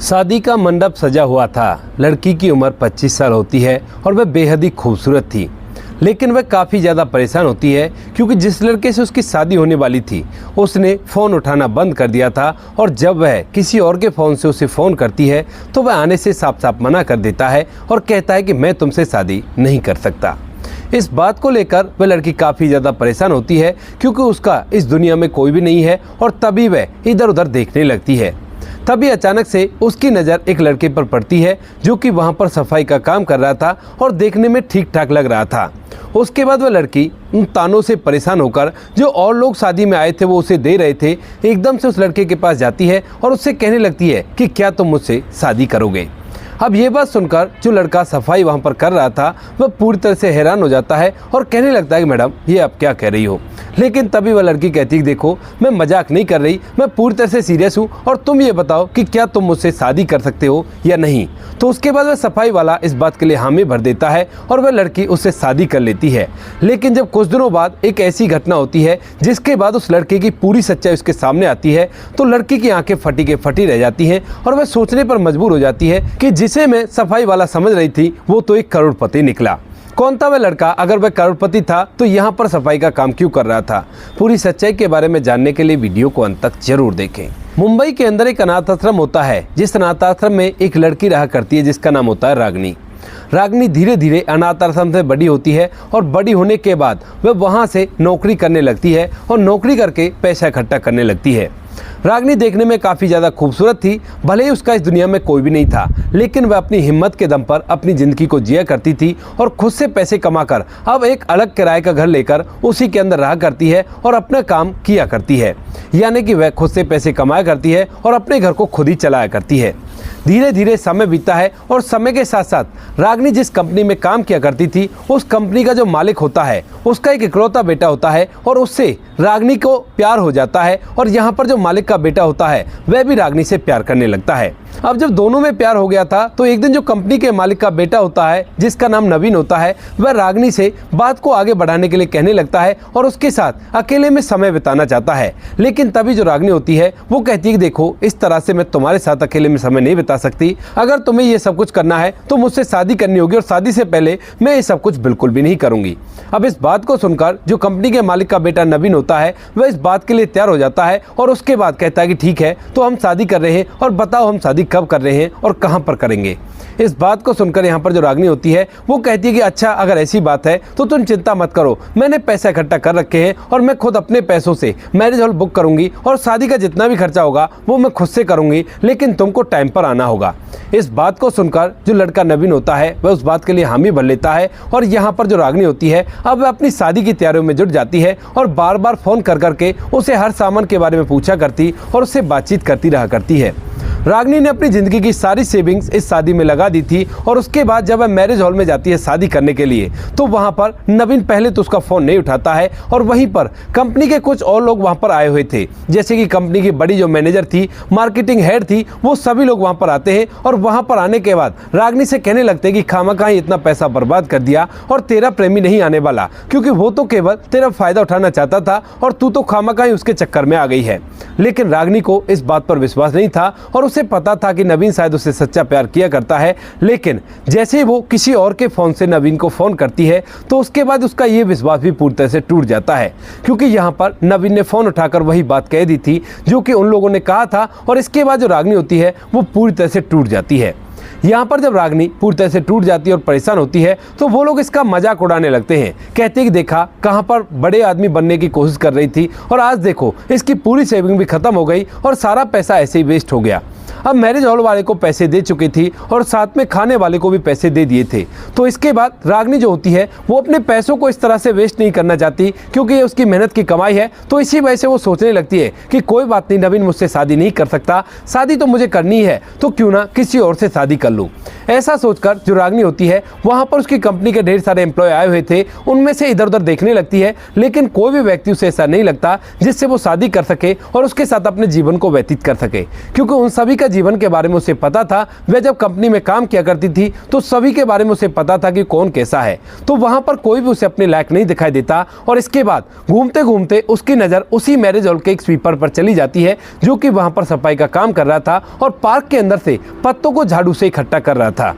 शादी का मंडप सजा हुआ था। लड़की की उम्र 25 साल होती है और वह बेहद ही खूबसूरत थी, लेकिन वह काफ़ी ज़्यादा परेशान होती है क्योंकि जिस लड़के से उसकी शादी होने वाली थी उसने फ़ोन उठाना बंद कर दिया था और जब वह किसी और के फ़ोन से उसे फ़ोन करती है तो वह आने से साफ साफ मना कर देता है और कहता है कि मैं तुमसे शादी नहीं कर सकता। इस बात को लेकर वह लड़की काफ़ी ज़्यादा परेशान होती है क्योंकि उसका इस दुनिया में कोई भी नहीं है और तभी वह इधर उधर देखने लगती है। तभी अचानक से उसकी नज़र एक लड़के पर पड़ती है जो कि वहाँ पर सफाई का काम कर रहा था और देखने में ठीक ठाक लग रहा था। उसके बाद वह लड़की उन तानों से परेशान होकर जो और लोग शादी में आए थे वो उसे दे रहे थे, एकदम से उस लड़के के पास जाती है और उससे कहने लगती है कि क्या तुम मुझसे शादी करोगे। अब ये बात सुनकर जो लड़का सफाई वहाँ पर कर रहा था वह पूरी तरह से हैरान हो जाता है और कहने लगता है कि मैडम ये आप क्या कह रही हो। लेकिन तभी वह लड़की कहती है देखो मैं मजाक नहीं कर रही, मैं पूरी तरह से सीरियस हूँ और तुम ये बताओ कि क्या तुम मुझसे शादी कर सकते हो या नहीं। तो उसके बाद वह सफाई वाला इस बात के लिए हामी भर देता है और वह लड़की उससे शादी कर लेती है। लेकिन जब कुछ दिनों बाद एक ऐसी घटना होती है जिसके बाद उस लड़के की पूरी सच्चाई उसके सामने आती है तो लड़की की आंखें फटी के फटी रह जाती हैं और वह सोचने पर मजबूर हो जाती है कि जिसे मैं सफाई वाला समझ रही थी वो तो एक करोड़पति निकला। कौन था वह लड़का? अगर वह करोड़पति था तो यहाँ पर सफाई का काम क्यों कर रहा था? पूरी सच्चाई के बारे में जानने के लिए वीडियो को अंत तक जरूर देखें। मुंबई के अंदर एक अनाथ आश्रम होता है, जिस अनाथ आश्रम में एक लड़की रहा करती है जिसका नाम होता है रागिनी। रागिनी धीरे धीरे अनाथ आश्रम से बड़ी होती है और बड़ी होने के बाद वह वहाँ से नौकरी करने लगती है और नौकरी करके पैसा इकट्ठा करने लगती है। रागिनी देखने में काफ़ी ज़्यादा खूबसूरत थी, भले ही उसका इस दुनिया में कोई भी नहीं था, लेकिन वह अपनी हिम्मत के दम पर अपनी ज़िंदगी को जिया करती थी और खुद से पैसे कमाकर अब एक अलग किराए का घर लेकर उसी के अंदर रहा करती है और अपना काम किया करती है। यानी कि वह खुद से पैसे कमाया करती है और अपने घर को खुद ही चलाया करती है। धीरे धीरे समय बीतता है और समय के साथ साथ रागिनी जिस कंपनी में काम किया करती थी उस कंपनी का जो मालिक होता है उसका एक इकलौता बेटा होता है और उससे रागिनी को प्यार हो जाता है और यहाँ पर जो मालिक का बेटा होता है वह भी रागिनी से प्यार करने लगता है। अब जब दोनों में प्यार हो गया था तो एक दिन जो कंपनी के मालिक का बेटा होता है जिसका नाम नवीन होता है वह रागिनी से बात को आगे बढ़ाने के लिए कहने लगता है और उसके साथ अकेले में समय बिताना चाहता है। लेकिन तभी जो रागिनी होती है वो कहती है कि देखो इस तरह से मैं तुम्हारे साथ अकेले में समय नहीं बिता सकती, अगर तुम्हें ये सब कुछ करना है तो मुझसे शादी करनी होगी और शादी से पहले मैं ये सब कुछ बिल्कुल भी नहीं करूंगी। अब इस बात को सुनकर जो कंपनी के मालिक का बेटा नवीन होता है वह इस बात के लिए तैयार हो जाता है और उसके बाद कहता है कि ठीक है तो हम शादी कर रहे हैं और बताओ हम शादी कब कर रहे हैं और कहां पर करेंगे। इस बात को सुनकर यहाँ पर जो रागिनी होती है वो कहती है कि अच्छा अगर ऐसी बात है तो तुम चिंता मत करो, मैंने पैसा इकट्ठा कर रखे हैं और मैं खुद अपने पैसों से मैरिज हॉल बुक करूंगी और शादी का जितना भी खर्चा होगा वो मैं खुद से करूंगी, लेकिन तुमको टाइम पर आना होगा। इस बात को सुनकर जो लड़का नवीन होता है वह उस बात के लिए हामी भर लेता है और यहाँ पर जो रागिनी होती है अब वह अपनी शादी की तैयारियों में जुट जाती है और बार बार फोन कर करके उसे हर सामान के बारे में पूछा करती और उससे बातचीत करती रहा करती है। रागिनी ने अपनी ज़िंदगी की सारी सेविंग्स इस शादी में लगा दी थी और उसके बाद जब वह मैरिज हॉल में जाती है शादी करने के लिए तो वहाँ पर नवीन पहले तो उसका फ़ोन नहीं उठाता है और वहीं पर कंपनी के कुछ और लोग वहाँ पर आए हुए थे, जैसे कि कंपनी की बड़ी जो मैनेजर थी, मार्केटिंग हेड थी, वो सभी लोग वहाँ पर आते हैं और वहाँ पर आने के बाद रागिनी से कहने लगते हैं कि खामखा ही इतना पैसा बर्बाद कर दिया और तेरा प्रेमी नहीं आने वाला, क्योंकि वो तो केवल तेरा फ़ायदा उठाना चाहता था और तू तो खामखा ही उसके चक्कर में आ गई है। लेकिन रागिनी को इस बात पर विश्वास नहीं था और उसे पता था कि नवीन शायद उससे सच्चा प्यार किया करता है। लेकिन जैसे ही वो किसी और के फ़ोन से नवीन को फ़ोन करती है तो उसके बाद उसका ये विश्वास भी पूरी तरह से टूट जाता है, क्योंकि यहाँ पर नवीन ने फ़ोन उठाकर वही बात कह दी थी जो कि उन लोगों ने कहा था और इसके बाद जो रागिनी होती है वो पूरी तरह से टूट जाती है। यहाँ पर जब रागिनी पूरी तरह से टूट जाती है और परेशान होती है तो वो लोग इसका मजाक उड़ाने लगते हैं, कहते हैं कि देखा कहाँ पर बड़े आदमी बनने की कोशिश कर रही थी और आज देखो इसकी पूरी सेविंग भी खत्म हो गई और सारा पैसा ऐसे ही वेस्ट हो गया। अब मैरिज हॉल वाले को पैसे दे चुकी थी और साथ में खाने वाले को भी पैसे दे दिए थे। तो इसके बाद रागिनी जो होती है वो अपने पैसों को इस तरह से वेस्ट नहीं करना चाहती क्योंकि ये उसकी मेहनत की कमाई है। तो इसी वजह से वो सोचने लगती है कि कोई बात नहीं, नवीन मुझसे शादी नहीं कर सकता, शादी तो मुझे करनी है तो क्यों ना किसी और से शादी कर लूँ। ऐसा सोचकर जो रागिनी होती है वहाँ पर उसकी कंपनी के ढेर सारे एम्प्लॉय आए हुए थे, उनमें से इधर उधर देखने लगती है, लेकिन कोई भी व्यक्ति उसे ऐसा नहीं लगता जिससे वो शादी कर सके और उसके साथ अपने जीवन को व्यतीत कर सके, क्योंकि उन सभी का जीवन के बारे में उसे पता था। वह जब कंपनी में काम किया करती थी तो सभी के बारे में उसे पता था कि कौन कैसा है, तो वहाँ पर कोई भी उसे अपने लायक नहीं दिखाई देता। और इसके बाद घूमते घूमते उसकी नज़र उसी मैरिज हॉल के एक स्वीपर पर चली जाती है जो कि वहाँ पर सफाई का काम कर रहा था और पार्क के अंदर से पत्तों को झाड़ू से इकट्ठा कर रहा था।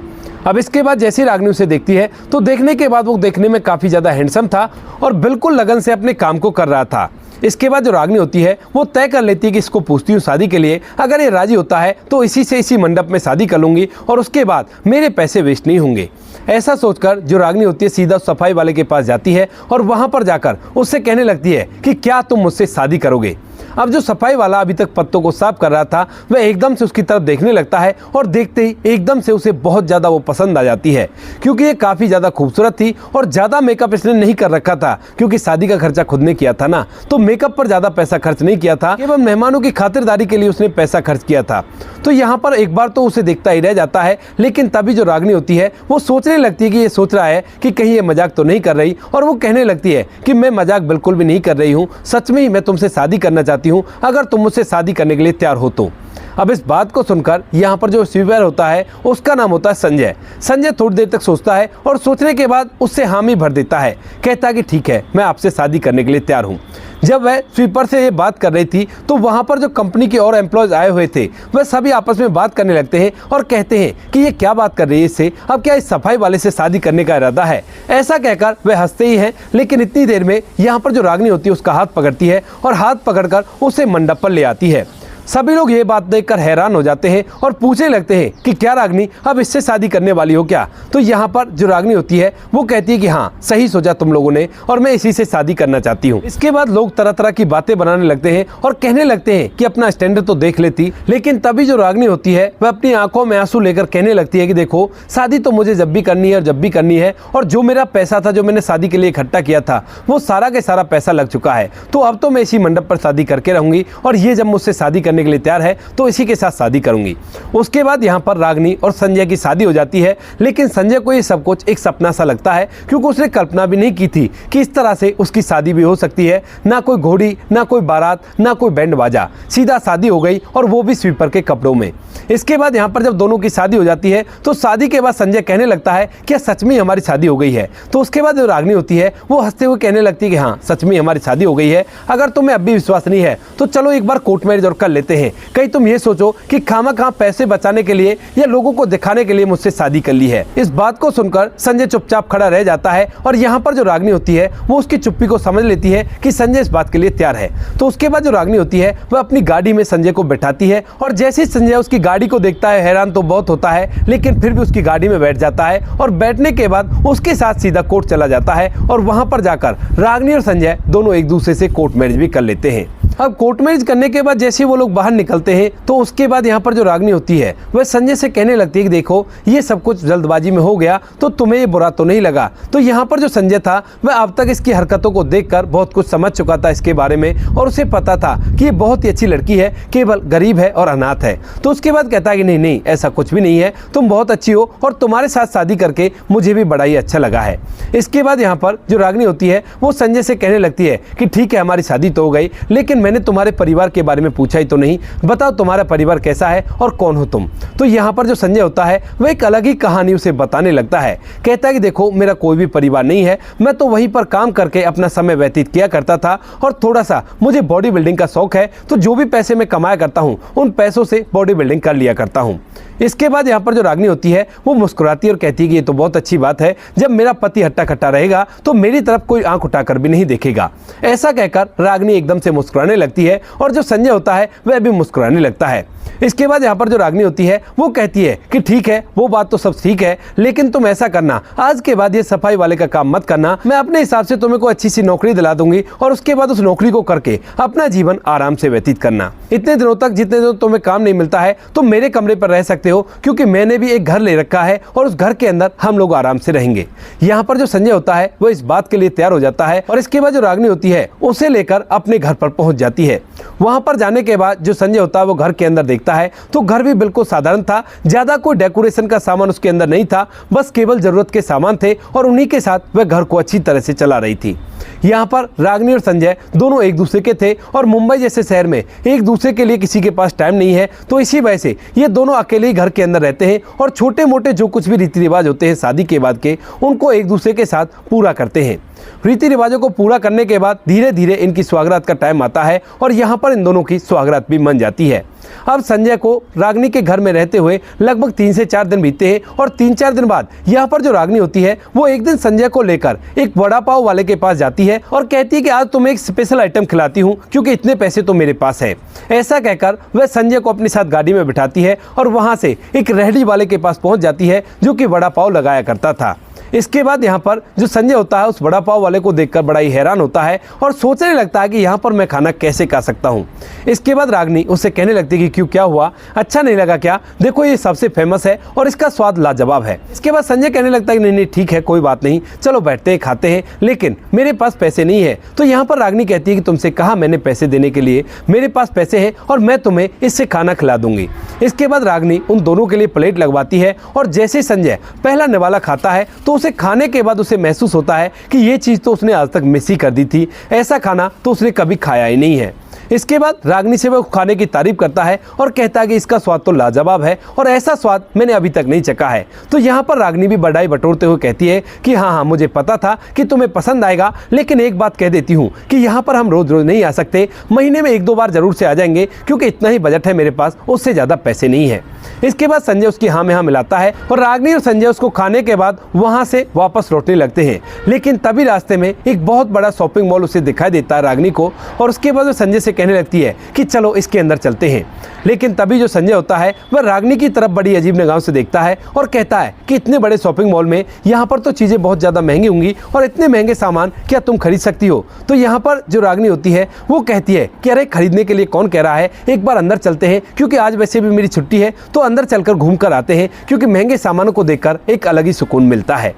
अब इसके बाद जैसे रागिनी उसे देखती है तो देखने के बाद वो देखने में काफ़ी ज़्यादा हैंडसम था और बिल्कुल लगन से अपने काम को कर रहा था। इसके बाद जो रागिनी होती है वो तय कर लेती है कि इसको पूछती हूँ शादी के लिए, अगर ये राजी होता है तो इसी मंडप में शादी कर लूँगी और उसके बाद मेरे पैसे वेस्ट नहीं होंगे। ऐसा सोचकर जो रागिनी होती है सीधा सफाई वाले के पास जाती है और वहाँ पर जाकर उससे कहने लगती है कि क्या तुम मुझसे शादी करोगे। अब जो सफाई वाला अभी तक पत्तों को साफ कर रहा था वह एकदम से उसकी तरफ देखने लगता है और देखते ही एकदम से उसे बहुत ज़्यादा वो पसंद आ जाती है, क्योंकि ये काफ़ी ज़्यादा खूबसूरत थी और ज़्यादा मेकअप इसने नहीं कर रखा था, क्योंकि शादी का खर्चा खुद ने किया था ना, तो मेकअप पर ज़्यादा पैसा खर्च नहीं किया था, केवल मेहमानों की खातिरदारी के लिए उसने पैसा खर्च किया था। तो यहाँ पर एक बार तो उसे देखता ही रह जाता है, लेकिन तभी जो रागिनी होती है वो सोचने लगती है कि ये सोच रहा है कि कहीं ये मजाक तो नहीं कर रही, और वो कहने लगती है कि मैं मजाक बिल्कुल भी नहीं कर रही हूँ, सच में ही मैं तुमसे शादी करना चाहती हूँ, अगर तुम मुझसे शादी करने के लिए तैयार हो तो। अब इस बात को सुनकर यहाँ पर जो स्वीपर होता है उसका नाम होता है संजय। संजय थोड़ी देर तक सोचता है और सोचने के बाद उससे हामी भर देता है, कहता है कि ठीक है, मैं आपसे शादी करने के लिए तैयार हूँ। जब वह स्वीपर से ये बात कर रही थी तो वहाँ पर जो कंपनी के और एम्प्लॉयज़ आए हुए थे वह सभी आपस में बात करने लगते हैं और कहते हैं कि ये क्या बात कर रही है इससे, अब क्या इस सफाई वाले से शादी करने का इरादा है। ऐसा कहकर वह हंसते ही हैं, लेकिन इतनी देर में यहाँ पर जो रागिनी होती है उसका हाथ पकड़ती है और हाथ पकड़कर उसे मंडप पर ले आती है। सभी लोग ये बात देखकर हैरान हो जाते हैं और पूछने लगते हैं कि क्या रागिनी अब इससे शादी करने वाली हो क्या। तो यहाँ पर जो रागिनी होती है वो कहती है कि हाँ, सही सोचा तुम लोगों ने और मैं इसी से शादी करना चाहती हूँ। इसके बाद लोग तरह तरह की बातें बनाने लगते हैं और कहने लगते हैं कि अपना स्टैंडर्ड तो देख लेती, लेकिन तभी जो रागिनी होती है वह अपनी आंखों में आंसू लेकर कहने लगती है कि देखो, शादी तो मुझे जब भी करनी है और जब भी करनी है, और जो मेरा पैसा था जो मैंने शादी के लिए इकट्ठा किया था वो सारा के सारा पैसा लग चुका है, तो अब तो मैं इसी मंडप पर शादी करके रहूंगी और ये जब मुझसे शादी करने के लिए तैयार है तो इसी के साथ शादी करूंगी। उसके बाद यहाँ पर रागिनी और संजय की शादी हो जाती है, लेकिन संजय को ये सब कुछ एक सपना सा लगता है, क्योंकि उसने कल्पना भी नहीं की थी कि इस तरह से उसकी शादी भी हो सकती है। ना कोई घोड़ी, ना कोई बारात, ना कोई बैंड बाजा, सीधा शादी हो गई और वो भी स्वीपर के कपड़ों में। इसके बाद यहाँ पर जब दोनों की शादी हो जाती है तो शादी के बाद संजय कहने लगता है कि सच में हमारी शादी हो गई है। तो उसके बाद जो रागिनी होती है वो हंसते हुए कहने लगती है कि हाँ, सच में हमारी शादी हो गई है, अगर तुम्हें अब भी विश्वास नहीं है तो चलो एक बार कोर्ट मैरिज और कर लेते हैं। कहीं तुम ये सोचो कि खामा पैसे बचाने के लिए या लोगों को दिखाने के लिए मुझसे शादी कर ली है। इस बात को सुनकर संजय चुपचाप खड़ा रह जाता है और यहाँ पर जो रागिनी होती है वो उसकी चुप्पी को समझ लेती है कि संजय इस बात के लिए तैयार है। तो उसके बाद जो रागिनी होती है वह अपनी गाड़ी में संजय को बैठाती है और जैसे ही संजय उसकी गाड़ी को देखता है, हैरान तो बहुत होता है, लेकिन फिर भी उसकी गाड़ी में बैठ जाता है और बैठने के बाद उसके साथ सीधा कोर्ट चला जाता है और वहां पर जाकर रागिनी और संजय दोनों एक दूसरे से कोर्ट मैरिज भी कर लेते हैं। अब कोर्ट मैरिज करने के बाद जैसे वो लोग बाहर निकलते हैं तो उसके बाद यहाँ पर जो रागिनी होती है वह संजय से कहने लगती है कि देखो, ये सब कुछ जल्दबाजी में हो गया तो तुम्हें ये बुरा तो नहीं लगा। तो यहाँ पर जो संजय था वह अब तक इसकी हरकतों को देखकर बहुत कुछ समझ चुका था इसके बारे में और उसे पता था कि ये बहुत ही अच्छी लड़की है, केवल गरीब है और अनाथ है। तो उसके बाद कहता है कि नहीं नहीं, ऐसा कुछ भी नहीं है, तुम बहुत अच्छी हो और तुम्हारे साथ शादी करके मुझे भी बड़ा ही अच्छा लगा है। इसके बाद यहाँ पर जो रागिनी होती है वो संजय से कहने लगती है कि ठीक है, हमारी शादी तो हो गई, लेकिन मैंने तुम्हारे परिवार के बारे में पूछा ही तो नहीं, बताओ तुम्हारा परिवार कैसा है और कौन हो तुम। तो यहाँ पर जो संजय होता है वह एक अलग ही कहानी उसे बताने लगता है। कहता है कि देखो, मेरा कोई भी परिवार नहीं है, मैं तो वहीं पर काम करके अपना समय व्यतीत किया करता था और थोड़ा सा मुझे बॉडी बिल्डिंग का शौक है, तो जो भी पैसे मैं कमाया करता हूँ उन पैसों से बॉडी बिल्डिंग कर लिया करता हूँ। इसके बाद यहाँ पर जो रागिनी होती है वो मुस्कुराती है और कहती है कि ये तो बहुत अच्छी बात है, जब मेरा पति हट्टा कट्टा रहेगा तो मेरी तरफ कोई आंख उठाकर भी नहीं देखेगा। ऐसा कहकर रागिनी एकदम से मुस्कुराने लगती है और जो संजय होता है वह भी मुस्कुराने लगता है। इसके बाद यहाँ पर जो रागिनी होती है वो कहती है कि ठीक है, वो बात तो सब ठीक है, लेकिन तुम ऐसा करना, आज के बाद ये सफाई वाले का काम मत करना, मैं अपने हिसाब से तुम्हें कोई अच्छी सी नौकरी दिला दूंगी और उसके बाद उस नौकरी को करके अपना जीवन आराम से व्यतीत करना। इतने दिनों तक जितने दिनों तुम्हें काम नहीं मिलता है तुम मेरे कमरे पर रह सकते हो, क्योंकि मैंने भी एक घर ले रखा है और उस घर के अंदर हम लोग आराम से रहेंगे। यहाँ पर जो संजय होता है वो इस बात के लिए तैयार हो जाता है और इसके बाद जो रागिनी होती है उसे लेकर अपने घर पर पहुंच जाती है। वहां पर जाने के बाद जो संजय होता है वो घर के अंदर देखता है तो घर भी बिल्कुल साधारण था, ज्यादा कोई डेकोरेशन का सामान उसके अंदर नहीं था, बस केवल जरूरत के सामान थे और उन्हीं के साथ वह घर को अच्छी तरह से चला रही थी। यहाँ पर रागिनी और संजय दोनों एक दूसरे के थे और मुंबई जैसे शहर में एक दूसरे के लिए किसी के पास टाइम नहीं है, तो इसी वजह से ये दोनों अकेले ही घर के अंदर रहते हैं और छोटे मोटे जो कुछ भी रीति रिवाज होते हैं शादी के बाद के, उनको एक दूसरे के साथ पूरा करते हैं। रीति रिवाजों को पूरा करने के बाद धीरे धीरे इनकी सुहागरात का टाइम आता है और यहाँ पर इन दोनों की सुहागरात भी मन जाती है। अब संजय को रागिनी के घर में रहते हुए लगभग 3 से 4 दिन बीतते हैं और 3-4 दिन बाद यहाँ पर जो रागिनी होती है वो एक दिन संजय को लेकर एक वड़ा पाव वाले के पास जाती है और कहती है कि आज तुम्हें एक स्पेशल आइटम खिलाती हूँ क्योंकि इतने पैसे तो मेरे पास है। ऐसा कहकर वह संजय को अपने साथ गाड़ी में बिठाती है और वहाँ से एक रेहड़ी वाले के पास पहुँच जाती है जो कि वड़ा पाव लगाया करता था। इसके बाद यहाँ पर जो संजय होता है उस वड़ा पाव वाले को देखकर बड़ा ही हैरान होता है और सोचने लगता है कि यहाँ पर मैं खाना कैसे खा सकता हूँ। इसके बाद रागिनी उससे कहने लगती है कि क्यों, क्या हुआ, अच्छा नहीं लगा क्या? देखो ये सबसे फेमस है और इसका स्वाद लाजवाब है। इसके बाद संजय कहने लगता है कि नहीं ठीक है, कोई बात नहीं, चलो बैठते हैं खाते हैं, लेकिन मेरे पास पैसे नहीं है। तो यहाँ पर रागिनी कहती है कि तुमसे कहा मैंने पैसे देने के लिए, मेरे पास पैसे हैं और मैं तुम्हें इससे खाना खिला दूंगी। इसके बाद रागिनी उन दोनों के लिए प्लेट लगवाती है और जैसे संजय पहला निवाला खाता है तो उसे खाने के बाद उसे महसूस होता है कि ये चीज़ तो उसने आज तक मिस ही कर दी थी, ऐसा खाना तो उसने कभी खाया ही नहीं है। इसके बाद रागिनी से वह खाने की तारीफ करता है और कहता है कि इसका स्वाद तो लाजवाब है और ऐसा स्वाद मैंने अभी तक नहीं चखा है। तो यहाँ पर रागिनी भी बड़ाई बटोरते हुए कहती है कि हाँ, मुझे पता था कि तुम्हें पसंद आएगा, लेकिन एक बात कह देती हूँ कि यहाँ पर हम रोज रोज नहीं आ सकते, महीने में 1-2 बार जरूर से आ जाएंगे क्योंकि इतना ही बजट है मेरे पास, उससे ज़्यादा पैसे नहीं है। इसके बाद संजय उसकी हाँ में हाँ मिलाता है और रागिनी और संजय उसको खाने के बाद वहाँ से वापस लौटने लगते हैं, लेकिन तभी रास्ते में एक बहुत बड़ा शॉपिंग मॉल उसे दिखाई देता है रागिनी को और उसके बाद वो संजय से कहने लगती है कि चलो इसके अंदर चलते हैं। लेकिन तभी जो संजय होता है वह रागिनी की तरफ बड़ी अजीब निगाहों से देखता है और कहता है कि इतने बड़े शॉपिंग मॉल में यहाँ पर तो चीज़ें बहुत ज़्यादा महंगी होंगी और इतने महंगे सामान क्या तुम खरीद सकती हो? तो यहाँ पर जो रागिनी होती है वो कहती है कि अरे खरीदने के लिए कौन कह रहा है, एक बार अंदर चलते हैं क्योंकि आज वैसे भी मेरी छुट्टी है, तो अंदर चलकर घूम कर आते हैं क्योंकि महंगे सामानों को देखकर एक अलग ही सुकून मिलता है।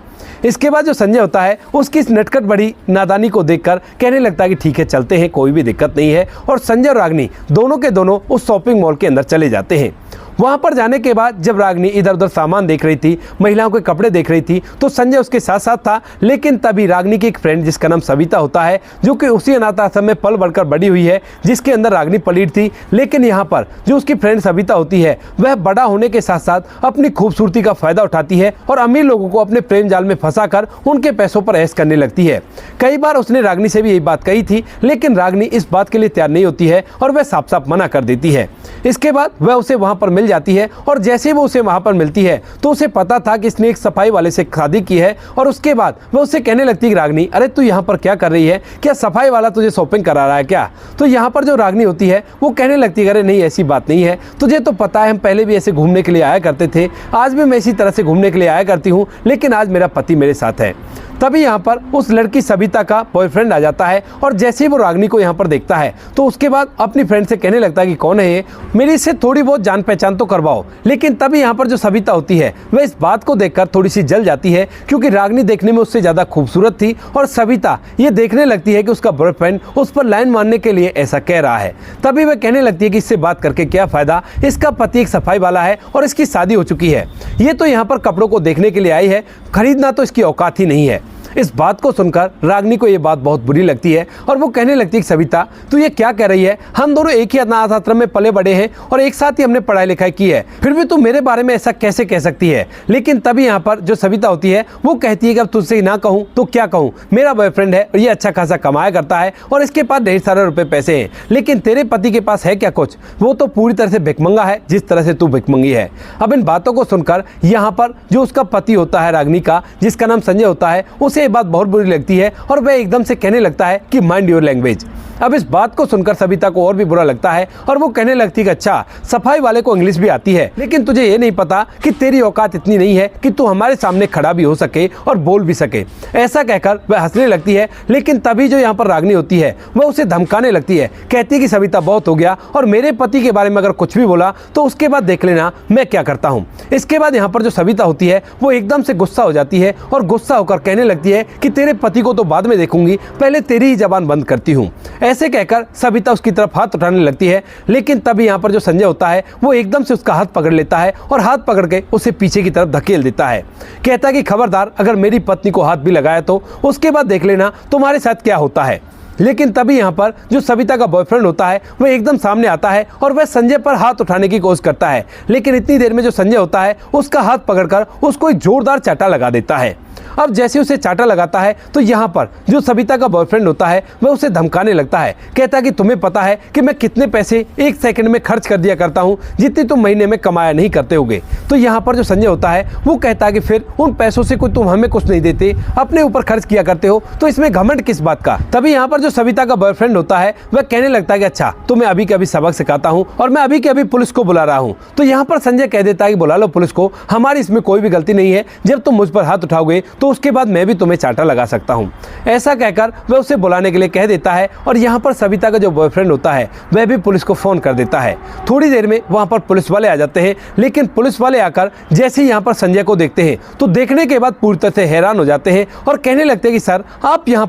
इसके बाद जो संजय होता है उसकी इस नटखट बड़ी नादानी को देखकर कहने लगता है कि ठीक है चलते हैं, कोई भी दिक्कत नहीं है। और संजय और रागिनी दोनों के दोनों उस शॉपिंग मॉल के अंदर चले जाते हैं। वहाँ पर जाने के बाद जब रागिनी इधर उधर सामान देख रही थी, महिलाओं के कपड़े देख रही थी, तो संजय उसके साथ साथ था। लेकिन तभी रागिनी की एक फ्रेंड जिसका नाम सविता होता है, जो कि उसी अनाथ आश्रम में पल बढ़कर बड़ी हुई है जिसके अंदर रागिनी पलीट थी, लेकिन यहाँ पर जो उसकी फ्रेंड सविता होती है वह बड़ा होने के साथ साथ अपनी खूबसूरती का फायदा उठाती है और अमीर लोगों को अपने प्रेम जाल में फंसाकर उनके पैसों पर ऐश करने लगती है। कई बार उसने रागिनी से भी यही बात कही थी, लेकिन रागिनी इस बात के लिए तैयार नहीं होती है और वह साफ साफ मना कर देती है। इसके बाद वह उसे वहाँ पर मिल जाती है और जैसे वो उसे वहाँ पर मिलती है तो उसे पता था कि इसने एक सफाई वाले से शादी की है और उसके बाद वह उससे कहने लगती है कि रागिनी अरे तू यहाँ पर क्या कर रही है, क्या सफाई वाला तुझे शॉपिंग करा रहा है क्या? तो यहाँ पर जो रागिनी होती है वो कहने लगती है अरे नहीं ऐसी बात नहीं है, तुझे तो पता है हम पहले भी ऐसे घूमने के लिए आया करते थे, आज भी मैं इसी तरह से घूमने के लिए आया करती हूँ, लेकिन आज मेरा पति मेरे साथ है। तभी यहाँ पर उस लड़की सविता का बॉयफ्रेंड आ जाता है और जैसे ही वो रागिनी को यहाँ पर देखता है तो उसके बाद अपनी फ्रेंड से कहने लगता है कि कौन है ये, मेरी इससे थोड़ी बहुत जान पहचान तो करवाओ। लेकिन तभी यहाँ पर जो सविता होती है वह इस बात को देखकर थोड़ी सी जल जाती है क्योंकि रागिनी देखने में उससे ज़्यादा खूबसूरत थी और सविता ये देखने लगती है कि उसका बॉयफ्रेंड उस पर लाइन मारने के लिए ऐसा कह रहा है। तभी वह कहने लगती है कि इससे बात करके क्या फ़ायदा, इसका पति एक सफाई वाला है और इसकी शादी हो चुकी है, ये तो यहाँ पर कपड़ों को देखने के लिए आई है, खरीदना तो इसकी औकात ही नहीं है। इस बात को सुनकर रागिनी को ये बात बहुत बुरी लगती है और वो कहने लगती है कि सविता तू ये क्या कह रही है, हम दोनों एक ही अनाथ आश्रम में पले बड़े हैं और एक साथ ही हमने पढ़ाई लिखाई की है, फिर भी तू मेरे बारे में ऐसा कैसे कह सकती है? लेकिन तभी यहाँ पर जो सविता होती है वो कहती है कि अब तुझसे ना कहूँ तो क्या कहूँ, मेरा बॉयफ्रेंड है और ये अच्छा खासा कमाया करता है और इसके पास ढेर सारे रुपए पैसे हैं, लेकिन तेरे पति के पास है क्या कुछ? वो तो पूरी तरह से भिखमंगा है जिस तरह से तू भिखमंगी है। अब इन बातों को सुनकर यहाँ पर जो उसका पति होता है रागिनी का, जिसका नाम संजय होता है, उसे ये बात बहुत बुरी लगती है और वह एकदम से कहने लगता है कि माइंड योर लैंग्वेज। अब इस बात को सुनकर सविता को और भी बुरा लगता है और वो कहने लगती है कि अच्छा सफाई वाले को इंग्लिश भी आती है, लेकिन तुझे ये नहीं पता कि तेरी औकात इतनी नहीं है कि तू हमारे सामने खड़ा भी हो सके और बोल भी सके। ऐसा कहकर वह हंसने लगती है, लेकिन तभी जो यहाँ पर रागिनी होती है वह उसे धमकाने लगती है, कहती है कि सविता बहुत हो गया और मेरे पति के बारे में अगर कुछ भी बोला तो उसके बाद देख लेना मैं क्या करता हूँ। इसके बाद यहाँ पर जो सविता होती है वो एकदम से गुस्सा हो जाती है और गुस्सा होकर कहने लगती है कि तेरे पति को तो बाद में देखूंगी, पहले तेरी ही जबान बंद करती हूँ। ऐसे कहकर सविता उसकी तरफ हाथ उठाने लगती है, लेकिन तभी यहाँ पर जो संजय होता है वो एकदम से उसका हाथ पकड़ लेता है और हाथ पकड़ के उसे पीछे की तरफ धकेल देता है। कहता है कि खबरदार, अगर मेरी पत्नी को हाथ भी लगाया तो उसके बाद देख लेना तुम्हारे साथ क्या होता है। लेकिन तभी यहाँ पर जो सविता का बॉयफ्रेंड होता है वह एकदम सामने आता है और वह संजय पर हाथ उठाने की कोशिश करता है, लेकिन इतनी देर में जो संजय होता है उसका हाथ पकड़कर उसको एक जोरदार चाटा लगा देता है। अब जैसे उसे चाटा लगाता है तो यहाँ पर जो सविता का बॉयफ्रेंड होता है वह उसे धमकाने लगता है। कहता है कि तुम्हें पता है कि मैं कितने पैसे एक सेकंड में खर्च कर दिया करता हूँ जितनी तुम महीने में कमाया नहीं करते होगे। तो यहाँ पर जो संजय होता है वो कहता है कि फिर उन पैसों से कोई तुम हमें कुछ नहीं देते, अपने ऊपर खर्च किया करते हो, तो इसमें घमंड किस बात का। तभी यहाँ पर जो सविता का बॉयफ्रेंड होता है वह कहने लगता है कि अच्छा, तो मैं अभी के अभी सबक सिखाता हूँ और मैं अभी के अभी पुलिस को बुला रहा हूँ। तो यहाँ पर संजय कह देता है कि बुला लो पुलिस को, हमारी इसमें कोई भी गलती नहीं है, जब तुम मुझ पर हाथ उठाओगे तो उसके बाद मैं भी तुम्हें चाटा लगा सकता हूं। ऐसा कहकर वह उसे बुलाने के लिए कह देता है और यहाँ पर सविता का जो बॉयफ्रेंड होता है वह भी पुलिस को फोन कर देता है। थोड़ी देर में वहां पर पुलिस वाले आ जाते हैं, लेकिन पुलिस वाले आकर जैसे ही यहाँ पर संजय को देखते हैं तो देखने के बाद पूरी तरह से हैरान हो जाते हैं और कहने लगते हैं कि सर, आप यहाँ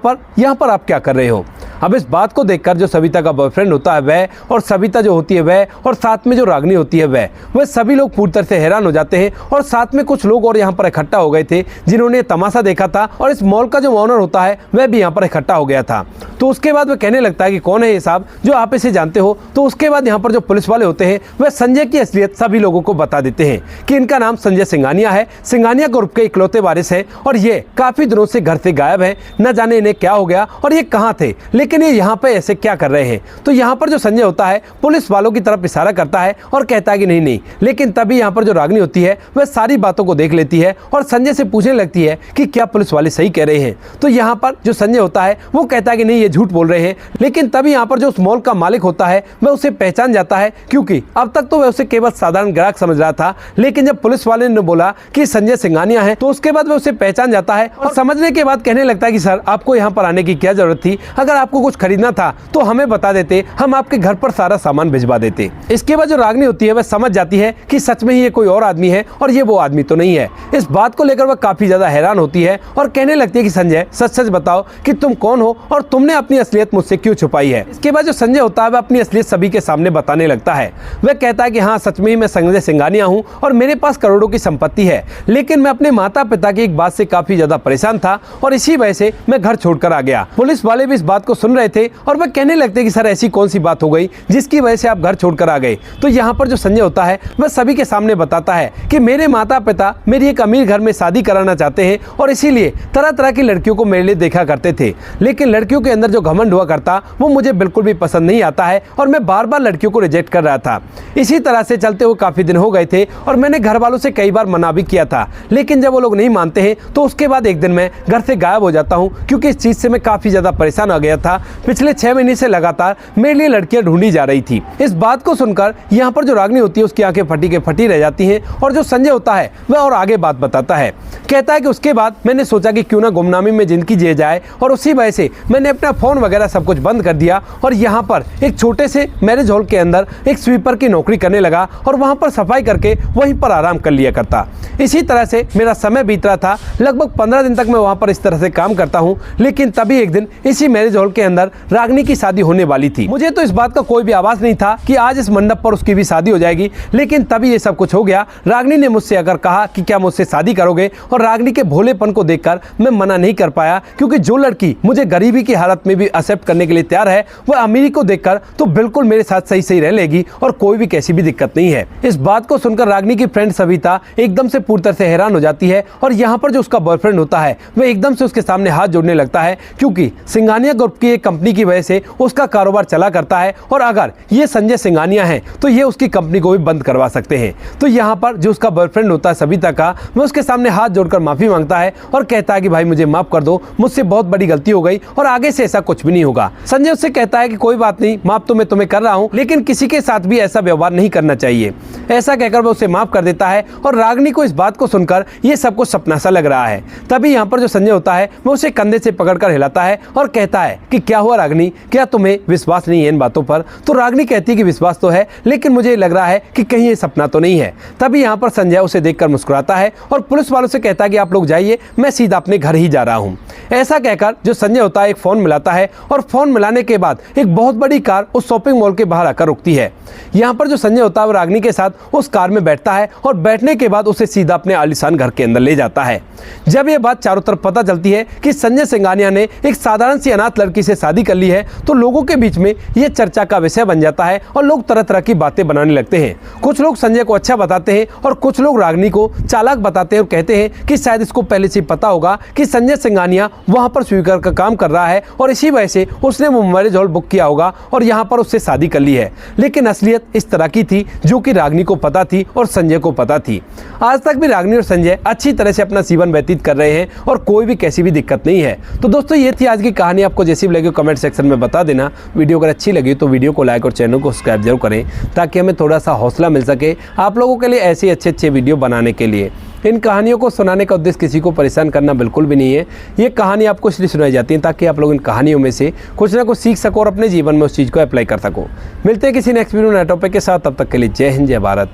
पर आप क्या कर रहे हो। अब इस बात को देखकर जो सविता का बॉयफ्रेंड होता है वह और सविता जो होती है वह और साथ में जो रागिनी होती है वह सभी लोग पूरी तरह से हैरान हो जाते हैं। और साथ में कुछ लोग और यहाँ पर इकट्ठा हो गए थे जिन्होंने तमाशा देखा था, और इस मॉल का जो ओनर होता है वह भी यहाँ पर इकट्ठा हो गया था। तो उसके बाद वह कहने लगता है कि कौन है ये साहब जो आप इसे जानते हो। तो उसके बाद यहाँ पर जो पुलिस वाले होते हैं वह संजय की असलियत सभी लोगों को बता देते हैं कि इनका नाम संजय सिंघानिया है, सिंघानिया ग्रुप के इकलौते वारिस हैं और ये काफी दिनों से घर से गायब है, न जाने इन्हें क्या हो गया और ये कहाँ थे, लेकिन ये यहाँ पे ऐसे क्या कर रहे हैं। तो यहाँ पर जो संजय होता है पुलिस वालों की तरफ इशारा करता है और कहता है कि नहीं नहीं, लेकिन तभी यहाँ पर जो रागिनी होती है वह सारी बातों को देख लेती है और संजय से पूछने लगती है कि क्या पुलिस वाले सही कह रहे हैं। तो यहाँ पर जो संजय होता है वो कहता है कि नहीं, ये झूठ बोल रहे हैं। लेकिन तभी यहाँ पर जो उस मॉल का मालिक होता है वह उसे पहचान जाता है, क्योंकि अब तक तो वह उसे केवल साधारण ग्राहक समझ रहा था, लेकिन जब पुलिस वाले ने बोला कि संजय सिंघानिया है तो उसके बाद वह उसे पहचान जाता है और समझने के बाद कहने लगता है कि सर, आपको यहाँ पर आने की क्या जरूरत थी, अगर आपको कुछ खरीदना था तो हमें बता देते, हम आपके घर पर सारा सामान भिजवा देते। इसके बाद जो रागिनी होती है वह समझ जाती है कि सच में ही ये कोई और आदमी है और ये वो आदमी तो नहीं है। इस बात को लेकर वह काफी ज्यादा हैरान होती है और कहने लगती है कि संजय, सच सच बताओ कि तुम कौन हो और तुमने अपनी असलियत मुझसे क्यों छुपाई है। इसके बाद जो संजय होता है वह अपनी असलियत सभी के सामने बताने लगता है। वह कहता है कि हाँ, सच में ही मैं संजय सिंघानिया हूँ और मेरे पास करोड़ों की संपत्ति है, लेकिन मैं अपने माता पिता की एक बात से काफी ज्यादा परेशान था और इसी वजह से मैं घर छोड़कर आ गया। पुलिस वाले भी इस बात को सुन रहे थे और वह कहने लगते कि सर, ऐसी कौन सी बात हो गई जिसकी वजह से आप घर छोड़कर आ गए। तो यहाँ पर जो संजय होता है वह सभी के सामने बताता है कि मेरे माता पिता मेरी एक अमीर घर में शादी कराना चाहते हैं और इसीलिए तरह तरह की लड़कियों को मेरे लिए देखा करते थे, लेकिन लड़कियों के अंदर जो घमंड हुआ करता वो मुझे बिल्कुल भी पसंद नहीं आता है और मैं बार बार लड़कियों को रिजेक्ट कर रहा था। इसी तरह से चलते हुए काफी दिन हो गए थे और मैंने घर वालों से कई बार मना भी किया था, लेकिन जब वो लोग नहीं मानते हैं तो उसके बाद एक दिन मैं घर से गायब हो जाता हूँ, क्योंकि इस चीज से मैं काफी ज्यादा परेशान हो गया था। पिछले 6 महीने से लगातार मेरे लिए लड़कियां ढूंढी जा रही थी। इस बात को सुनकर यहाँ पर जो रागिनी होती है उसकी आंखें फटी के फटी रह जाती हैं और जो संजय होता है वह और आगे बात बताता है। कहता है कि उसके बाद मैंने सोचा कि क्यों ना गुमनामी में जिंदगी जिए जाए और उसी वजह से मैंने अपना फोन वगैरह सब कुछ बंद कर दिया और यहाँ पर एक छोटे से मैरिज हॉल के अंदर एक स्वीपर की नौकरी करने लगा और वहाँ पर सफाई करके वहीं पर आराम कर लिया करता। इसी तरह से मेरा समय बीत रहा था, लगभग 15 दिन तक मैं वहाँ पर इस तरह से काम करता हूँ। लेकिन तभी एक दिन इसी मैरिज हॉल के अंदर रागिनी की शादी होने वाली थी। मुझे तो इस बात का कोई भी आवाज नहीं था कि आज इस मंडप पर उसकी भी शादी हो जाएगी, लेकिन तभी ये सब कुछ हो गया। रागिनी ने मुझसे अगर कहा कि क्या मुझसे शादी करोगे, और रागिनी के भोलेपन को देखकर मैं मना नहीं कर पाया, क्योंकि जो लड़की मुझे गरीबी की हालत में भी एक्सेप्ट करने के लिए तैयार है वह अमीरी को देखकर तो बिल्कुल मेरे साथ सही सही रह लेगी और कोई भी कैसी भी दिक्कत नहीं है। इस बात को सुनकर रागिनी की फ्रेंड सविता एकदम से पूरी तरह से हैरान हो जाती है और यहाँ पर जो उसका बॉयफ्रेंड होता है वह एकदम से उसके सामने हाथ जोड़ने लगता है, क्योंकि सिंघानिया ग्रुप की एक कंपनी की वजह से उसका कारोबार चला करता है और अगर ये संजय सिंघानिया है तो ये उसकी कंपनी को भी बंद करवा सकते हैं। तो यहाँ पर जो उसका बॉयफ्रेंड होता है सविता का, वह उसके सामने हाथ जोड़कर माफी मांगता है और कहता है कि भाई मुझे माफ कर दो, मुझसे बहुत बड़ी गलती हो गई और आगे से ऐसा कुछ भी नहीं होगा। संजय उससे कहता है कि कोई बात नहीं, माफ तो मैं तुम्हें कर रहा हूँ, लेकिन किसी के साथ भी ऐसा व्यवहार नहीं करना चाहिए। ऐसा कहकर वह उसे माफ कर देता है और रागिनी को इस बात को सुनकर ये सब कुछ सपना सा लग रहा है। तभी यहाँ पर जो संजय होता है वह उसे कंधे से पकड़कर हिलाता है और कहता है कि क्या हुआ रागिनी, क्या तुम्हें विश्वास नहीं है इन बातों पर? तो रागिनी कहती है कि विश्वास तो है, लेकिन मुझे लग रहा है कि कहीं ये सपना तो नहीं है। तभी यहाँ पर संजय उसे देखकर मुस्कुराता है और पुलिस वालों से कहता है कि आप लोग जाइए, मैं सीधा अपने घर ही जा रहा हूँ। ऐसा कहकर जो संजय होता है एक फ़ोन मिलाता है और फ़ोन मिलाने के बाद एक बहुत बड़ी कार उस शॉपिंग मॉल के बाहर आकर रुकती है। यहाँ पर जो संजय होता है वो रागिनी के साथ उस कार में बैठता है और बैठने के बाद उसे सीधा अपने आलीशान घर के अंदर ले जाता है। जब ये बात चारों तरफ पता चलती है कि संजय सिंघानिया ने एक साधारण सी अनाथ लड़की से शादी कर ली है, तो लोगों के बीच में ये चर्चा का विषय बन जाता है और लोग तरह तरह की बातें बनाने लगते हैं। कुछ लोग संजय को अच्छा बताते हैं और कुछ लोग रागिनी को चालाक बताते हैं और कहते हैं कि शायद इसको पहले से पता होगा कि संजय सिंघानिया वहां पर स्वीकर का काम कर रहा है और इसी वजह से उसने वो मैरिज हॉल बुक किया होगा और यहाँ पर उससे शादी कर ली है। लेकिन असलियत इस तरह की थी जो कि रागिनी को पता थी और संजय को पता थी। आज तक भी रागिनी और संजय अच्छी तरह से अपना जीवन व्यतीत कर रहे हैं और कोई भी कैसी भी दिक्कत नहीं है। तो दोस्तों ये थी आज की कहानी। आपको जैसी भी लगी कमेंट सेक्शन में बता देना। वीडियो अगर अच्छी लगी तो वीडियो को लाइक और चैनल को सब्सक्राइब जरूर करें, ताकि हमें थोड़ा सा हौसला मिल सके आप लोगों के लिए ऐसे अच्छे वीडियो बनाने के लिए। इन कहानियों को सुनाने का उद्देश्य किसी को परेशान करना बिल्कुल भी नहीं है। ये कहानी आपको इसलिए सुनाई जाती है ताकि आप लोग इन कहानियों में से कुछ ना कुछ सीख सको और अपने जीवन में उस चीज़ को अप्लाई कर सको। मिलते हैं किसी नेक्स्ट वीडियो नए टॉपिक के साथ। तब तक के लिए जय हिंद, जय भारत,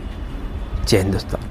जय हिंदुस्तान।